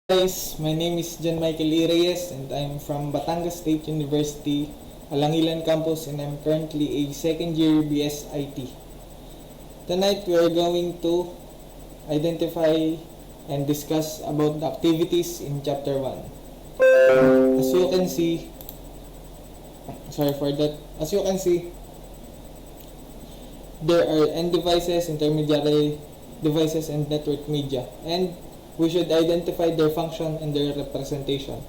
Guys, my name is John Michael E. Reyes and I'm from Batangas State University, Alangilan campus, and I'm currently a second year BS IT. Tonight we are going to identify and discuss about the activities in chapter 1. As you can see, there are end devices, intermediary devices, and network media, and we should identify their function and their representation.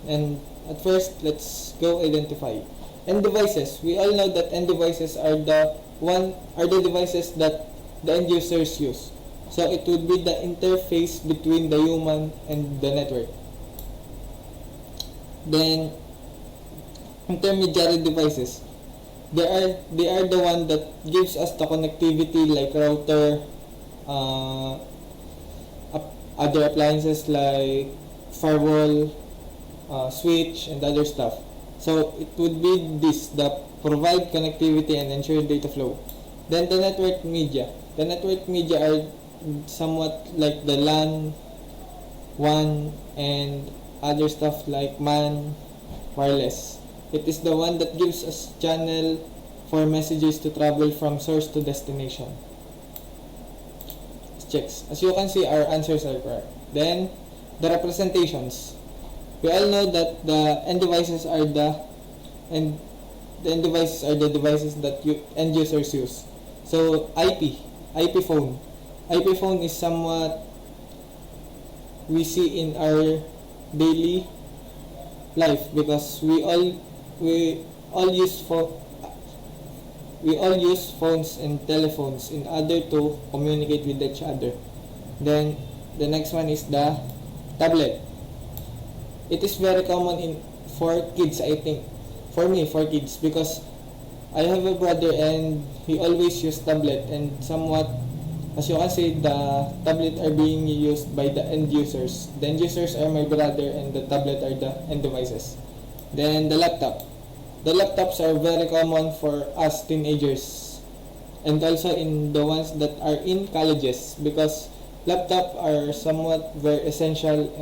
And at first, let's go identify end devices. We all know that end devices are the devices that the end users use. So it would be the interface between the human and the network. Then intermediary devices. They are the one that gives us the connectivity, like router, other appliances like firewall, switch, and other stuff. So it would be this that provide connectivity and ensure data flow. Then the network media. The network media are somewhat like the LAN, WAN, and other stuff like MAN, wireless. It is the one that gives us channel for messages to travel from source to destination. Checks. As you can see, our answers are correct. Then, the representations. We all know that the end devices are the devices that end users use. So, IP phone. IP phone is somewhat we see in our daily life because we all use phones and telephones in order to communicate with each other. Then the next one is the tablet. It is very common for kids, I think. For kids, because I have a brother and he always use tablet, and somewhat, as you can see, the tablet are being used by the end users. The end users are my brother and the tablet are the end devices. Then the laptop. The laptops are very common for us teenagers and also in the ones that are in colleges, because laptop are somewhat very essential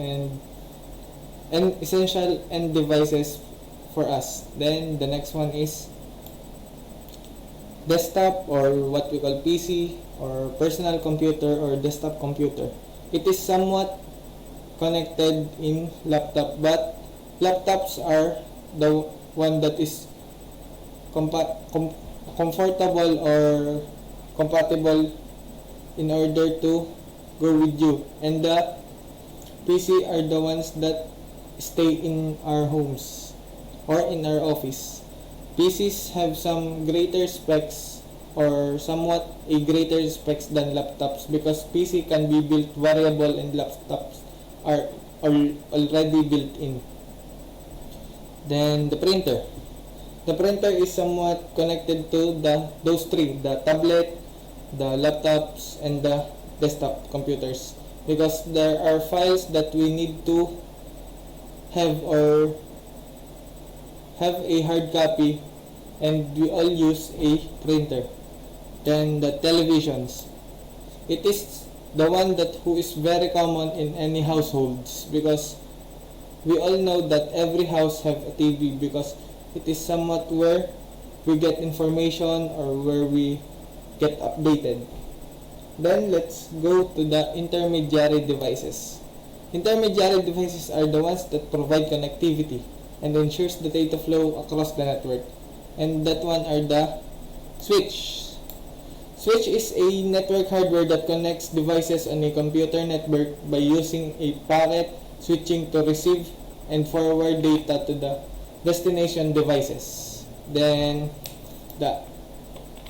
and essential end devices for us. Then the next one is desktop, or what we call PC, or personal computer or desktop computer. It is somewhat connected in laptop, but laptops are the one that is comfortable or compatible in order to go with you, and the PC are the ones that stay in our homes or in our office. PCs have some greater specs or somewhat a greater specs than laptops, because PC can be built variable and laptops are already built in. Then the printer. The printer is somewhat connected to those three, the tablet, the laptops, and the desktop computers, because there are files that we need to have or have a hard copy, and we all use a printer. Then the televisions. It is the one who is very common in any households, because we all know that every house have a TV, because it is somewhat where we get information or where we get updated. Then let's go to the intermediary devices. Intermediary devices are the ones that provide connectivity and ensures the data flow across the network. And that one are the switch. Switch is a network hardware that connects devices on a computer network by using a packet switching to receive and forward data to the destination devices. Then the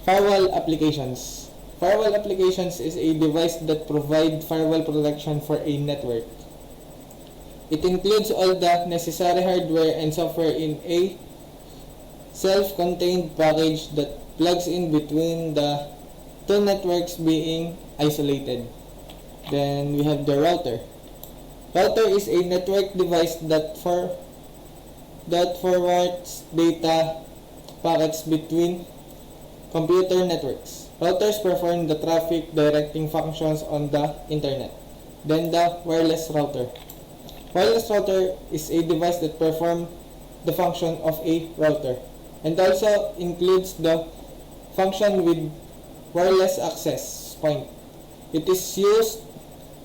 firewall applications. Firewall applications is a device that provides firewall protection for a network. It includes all the necessary hardware and software in a self-contained package that plugs in between the two networks being isolated. Then we have the router. Router is a network device that forwards data packets between computer networks. Routers perform the traffic directing functions on the internet. Then the wireless router. Wireless router is a device that performs the function of a router and also includes the function with wireless access point. It is used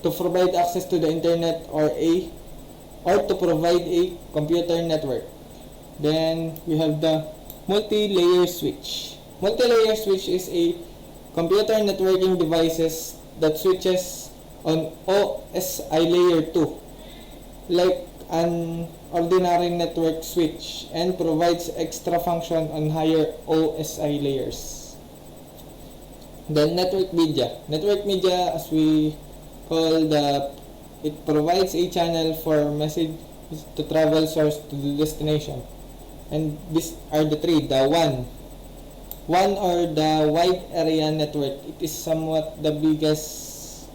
to provide access to the internet or to provide a computer network. Then we have the multi-layer switch. Multi-layer switch is a computer networking devices that switches on OSI layer 2 like an ordinary network switch and provides extra function on higher OSI layers. Then network media. Network media, as we call it provides a channel for message to travel source to the destination. And these are the three. The one or the wide area network. It is somewhat the biggest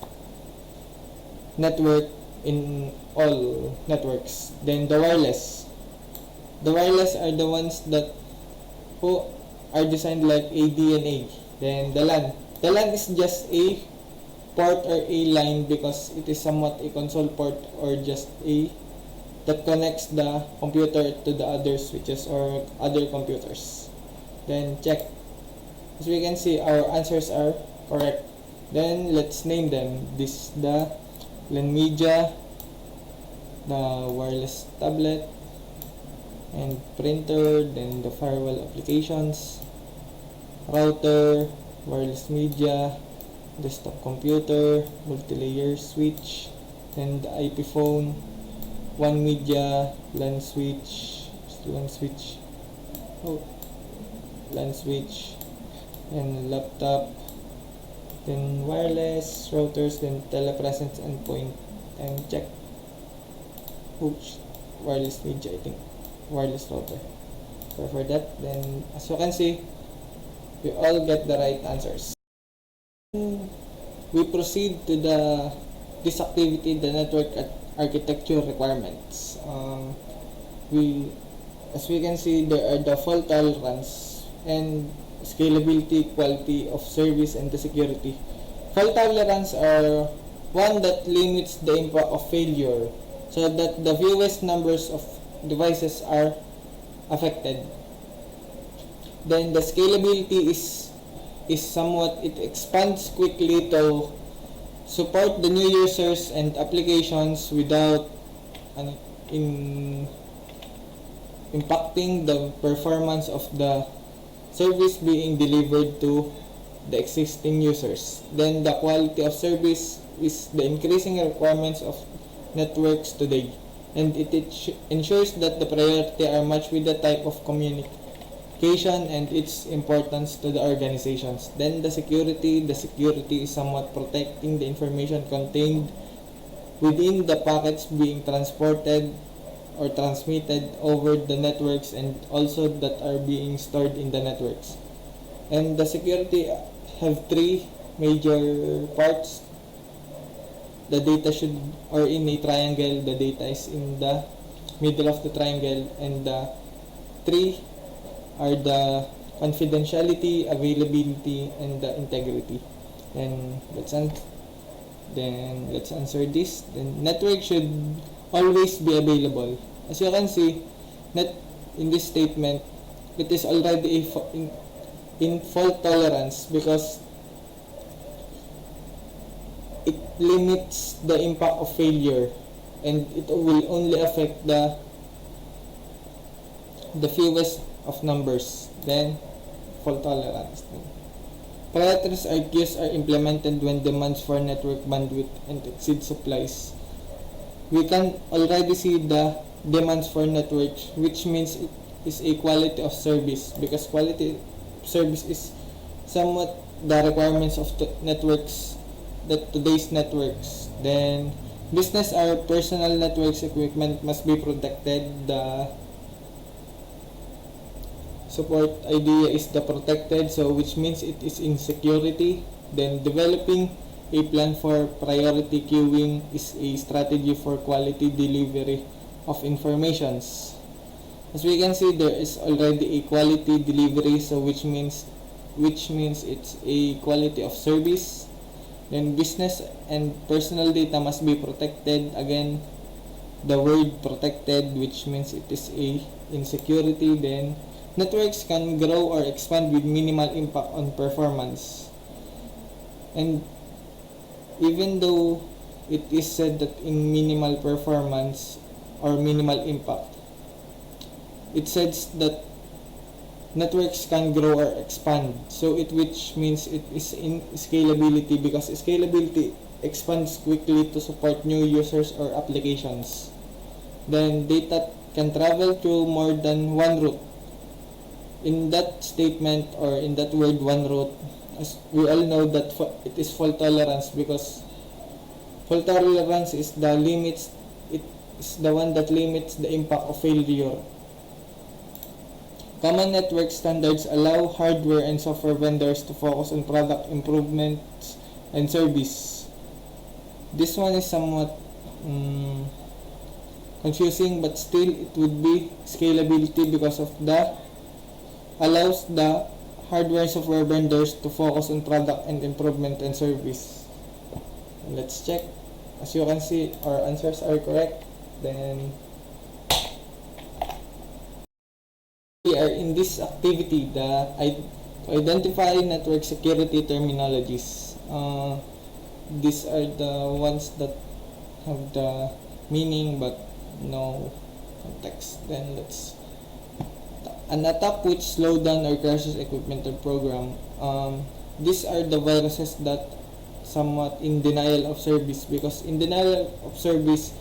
network in all networks. Then the wireless. The wireless are the ones that who are designed like ADNA. Then the LAN. The LAN is just a port or a line because it is somewhat a console port or just a that connects the computer to the other switches or other computers. Then check. As we can see, our answers are correct. Then let's name them. This the LAN media, the wireless tablet, and printer, then the firewall applications, router, wireless media, desktop computer, multi-layer switch, then the IP phone, one media, LAN switch, LAN switch, and laptop, then wireless routers, then telepresence endpoint, and check. Oops, wireless media, I think, wireless router. So for that, then as you can see, we all get the right answers. We proceed to this activity, the network architecture requirements. As we can see, there are the fault tolerance and scalability, quality of service, and the security. Fault tolerance are one that limits the impact of failure so that the fewest numbers of devices are affected. Then the scalability is somewhat, it expands quickly to support the new users and applications without impacting the performance of the service being delivered to the existing users. Then the quality of service is the increasing requirements of networks today, and it ensures that the priority are matched with the type of communication and its importance to the organizations. Then the security is somewhat protecting the information contained within the packets being transported or transmitted over the networks and also that are being stored in the networks. And the security have three major parts. The data should, or in a triangle, the data is in the middle of the triangle, and the three are the confidentiality, availability, and the integrity. Then let's answer this. Then network should always be available. As you can see, in this statement, it is already in fault tolerance because it limits the impact of failure and it will only affect the fewest of numbers. Then fault tolerance. Priorities queues are implemented when demands for network bandwidth and exceed supplies. We can already see the demands for network, which means it is a quality of service, because quality of service is somewhat the requirements of the networks, that today's networks. Then business or personal networks equipment must be protected. The support idea is the protected, so which means it is in security. Then developing a plan for priority queuing is a strategy for quality delivery of informations. As we can see, there is already a quality delivery, so which means it's a quality of service. Then business and personal data must be protected. Again, the word protected, which means it is a insecurity. Then networks can grow or expand with minimal impact on performance. And even though it is said that in minimal performance or minimal impact, it says that networks can grow or expand. So which means it is in scalability, because scalability expands quickly to support new users or applications. Then data can travel through more than one route. In that statement, or in that word one route, as we all know that it is fault tolerance, because fault tolerance is the limits, it is the one that limits the impact of failure. Common network standards allow hardware and software vendors to focus on product improvements and service. This one is somewhat confusing, but still it would be scalability, because of the allows the hardware and software vendors to focus on product and improvement and service. And let's check. As you can see, our answers are correct. Then we are in this activity, to identify network security terminologies. These are the ones that have the meaning but no context. Then let's an attack which slows down or crashes equipment or program. These are the viruses that somewhat in denial of service, because in denial of service,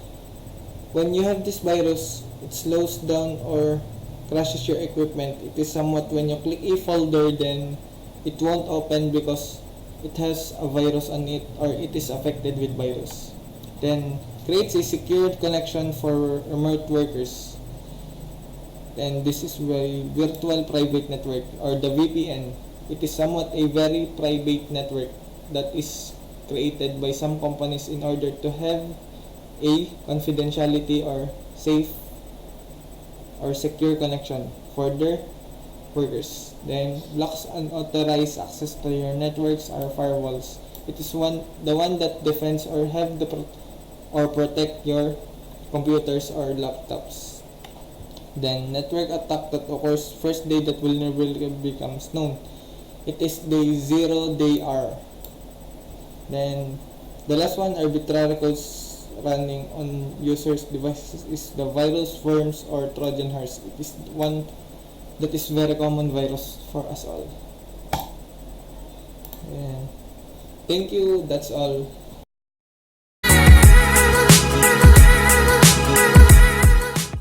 when you have this virus, it slows down or crashes your equipment. It is somewhat when you click a folder, then it won't open because it has a virus on it, or it is affected with virus. Then creates a secured connection for remote workers. Then this is a virtual private network, or the VPN. It is somewhat a very private network that is created by some companies in order to have a confidentiality or safe or secure connection for their workers. Then blocks unauthorized access to your networks or firewalls. It is the one that defends or have or protect your computers or laptops. Then network attack that occurs first day that vulnerability becomes known. It is day 0, day R. Then the last one, arbitrary codes running on users' devices, is the virus, worms, or Trojan horse. It is one that is very common virus for us all. And thank you. That's all.